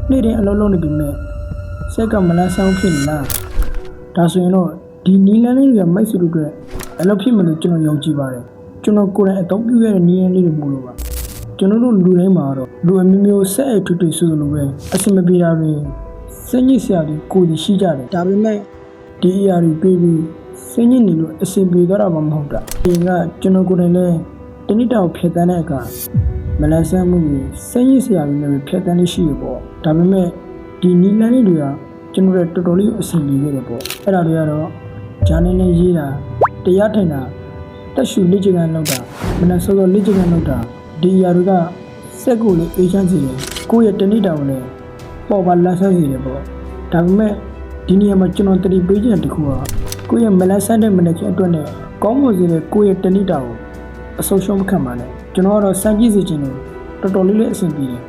နေ့တိုင်းအလုံးလုံးနေပြီမဲ့ဆက်ကမလန်းဆောင်ဖြစ်နေလားဒါဆိုရင်တော့ဒီနီလန်းလေးတွေကမိုက်စုတို့အတွက်အလုပ်ဖြစ်မလို့ကျွန်တော်ယုံကြည်ပါတယ်ကျွန်တော်ကိုယ်တိုင်အသုံးပြုခဲ့တဲ့နီလန်းလေးတွေမို့လို့ပါကျွန်တော်တို့လူတိုင်းမှာတော့လူအမျိုးမျိုးဆက်အိတ်ထွတ်ထွတ်ဆိုလိုပဲအစမပြေတာတွေစင်ကြီးဆရာတွေကိုယ်ကြီးရှိကြတယ်ဒါပေမဲ့ဒီအရာတွေပြီးပြီးစင်ကြီးနေလို့အစင်ပြေတော့မှမဟုတ်တာဒီကကျွန်တော်ကိုယ်တိုင်လည်းတနည်းတောင်ဖြတ်တန်းတဲ့အခါမလန်းဆန်းမှုတွေစင်ကြီးဆရာတွေနဲ့ဖြတ်တန်းနေရှိရပေါ့ဒါပေမဲ့ဒီနီလန်းလေးတွေကကျွန်တော်တို့တော်တော်လေးအဆင်ပြေခဲ့တယ်ပေါ့အဲ့ဒါတွေကတော့ဂျာနယ်နဲ့ရေးတာတရားထိုင်တာတက်ရှူလက်ကျန်လောက်တာမနက်စောစောလက်ကျန်လောက်တာဒီအရာတွေကစက်ကိုလည်းအေးချမ်းစေတယ်ကိုယ့်ရဲ့တနည်းတောင်လည်းပေါ်ပါလက်ဆက်စေတယ်ပေါ့ဒါပေမဲ့ဒီနေရာမှာကျွန်တော်တတိပေးခြင်းတခုကကိုယ့်ရဲ့မလန်းဆန်းတဲ့မနက်ချင်းအတွက်နဲ့ကောင်းမွန်စေတဲ့ကိုယ့်ရဲ့တနည်းတောင်အဆုံးရှုံးမခံပါနဲ့ကျွန်တော်ကတော့စမ်းကြည့်စေချင်တယ်တော်တော်လေးလေးအဆင်ပြေတယ်